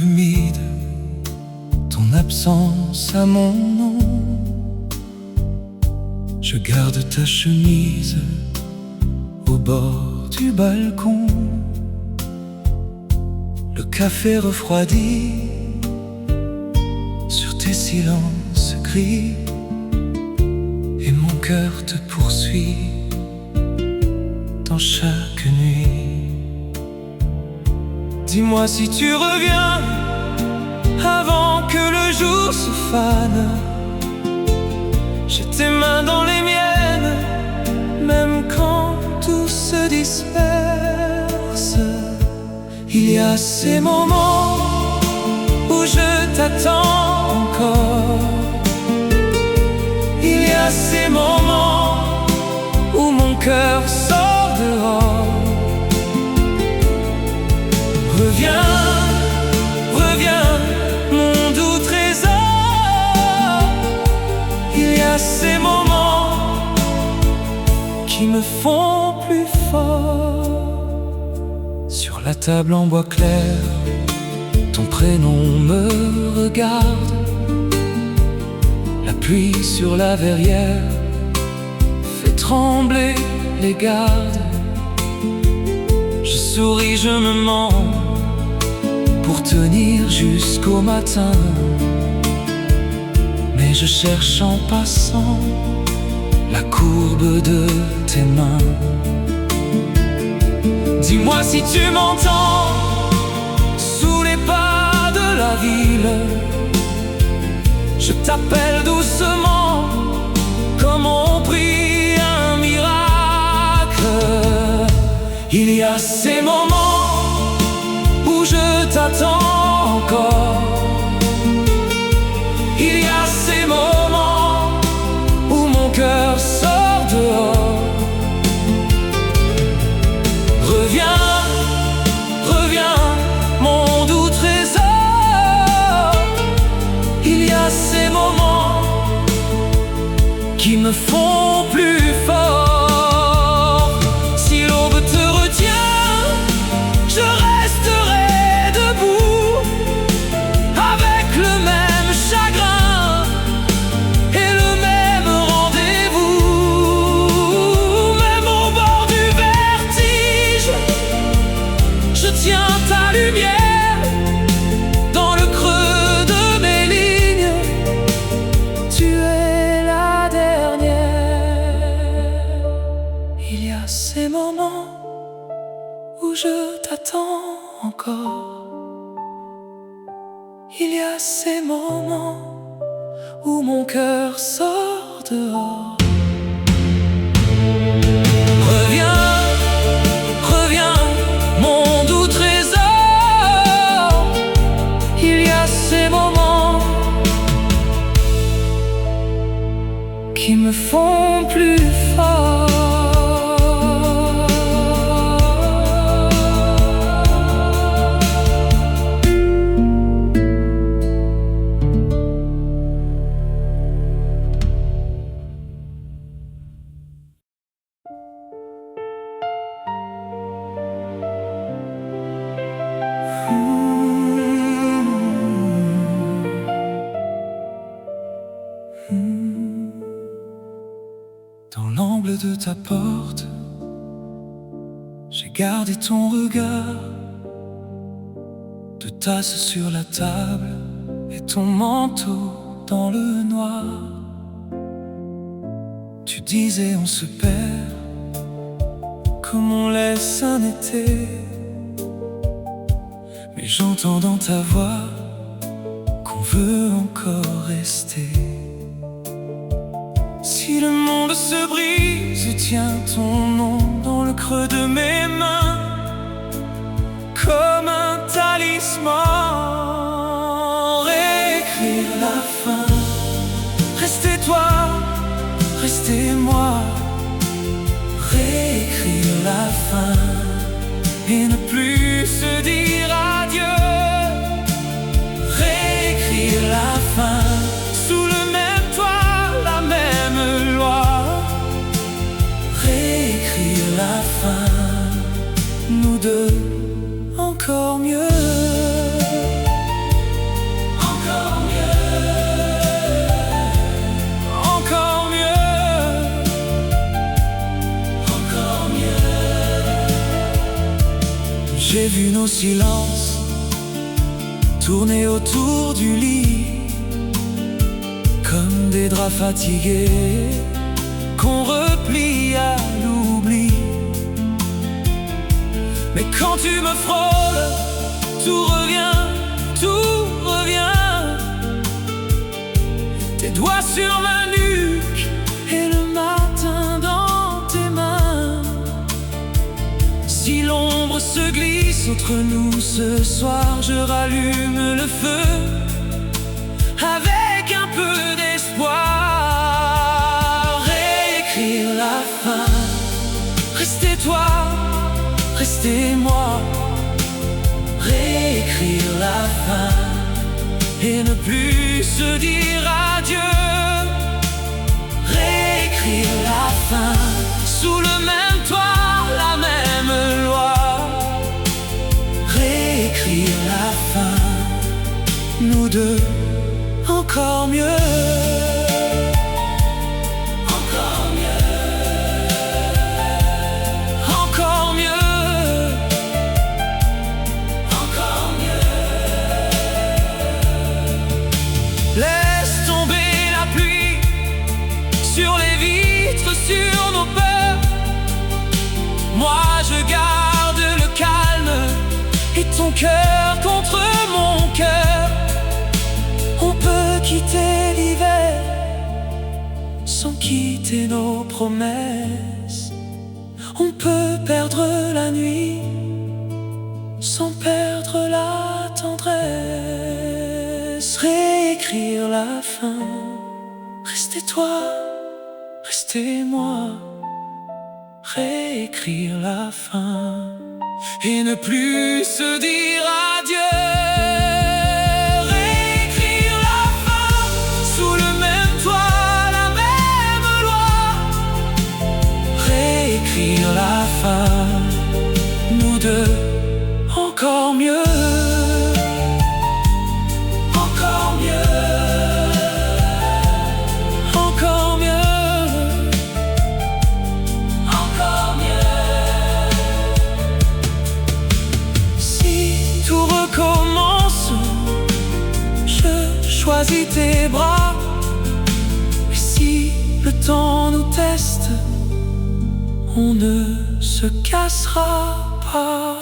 humide, ton absence à mon nom. Je garde ta chemise au bord du balcon. Le café refroidi sur tes silences gris, et mon cœur te poursuit dans chaque nuit. Dis-moi si tu reviens avant que le jour se fane. J'ai tes mains dans les miennes, même quand tout se disperse. Il y a ces moments où je t'attends encore. Il y a ces moments où mon cœur sort dehors. Reviens, reviens, mon doux trésor. Il y a ces moments qui me font plus fort. Sur la table en bois clair, ton prénom me regarde. La pluie sur la verrière fait trembler les gardes. Je souris, je me mens pour tenir jusqu'au matin, mais je cherche en passant la courbe de tes mains. Dis-moi si tu m'entends sous les pas de la ville. Je t'appelle doucement comme on prie un miracle. Il y a ces moments où je t'attends encore. Il y a ces moments où mon cœur sort dehors. Reviens, reviens, mon doux trésor. Il y a ces moments qui me font plus fort. Si l'aube te retient, je resterai debout, avec le même chagrin et le même rendez-vous. Même au bord du vertige, je tiens ta lumière. Dans le creux de mes lignes, tu es la dernière. Il y a ces moments où je t'attends encore. Il y a ces moments où mon cœur sort dehors. Reviens, reviens, mon doux trésor. Il y a ces moments qui me font plus fort. Dans l'angle de ta porte, j'ai gardé ton regard. Deux tasses sur la table et ton manteau dans le noir. Tu disais on se perd comme on laisse un été, mais j'entends dans ta voix qu'on veut encore rester. Si le monde se brise, tiens ton nom dans le creux de mes mains, comme un talisman. Réécrire la fin, restez toi, restez moi. Réécrire la fin et ne plus se dire adieu. Réécrire la fin sous le même toit, la même loi. Réécrire la fin, nous deux encore mieux. vu nos silences tourner autour du lit comme des draps fatigués qu'on replie à l'oubli. Mais quand tu me frôles, tout revient, tout revient. Tes doigts sur ma nuque et le matin dans tes mains. Si l'ombre se glisse entre nous ce soir, je rallume le feu avec un peu d'espoir. Réécrire la fin, restez toi, restez moi. Réécrire la fin et ne plus se dire adieu. Réécrire la fin sous le même toit, la même loi. Réécrire la fin, nous deux, encore mieux. Encore mieux. Encore mieux. Encore mieux. Laisse tomber la pluie sur les vitres, sur nos peurs. Moi je garde le calme et ton cœur contre mon cœur. On peut quitter l'hiver sans quitter nos promesses. On peut perdre la nuit sans perdre la tendresse. Réécrire la fin, restez toi, restez moi. Réécrire la fin et ne plus se dire adieu. Réécrire la fin sous le même toit, la même loi. Réécrire la fin, nous deux, encore mieux. Encore mieux. Encore mieux. Encore mieux. Si tout recommence, je choisis tes bras. Et si le temps nous teste, on ne se cassera pas.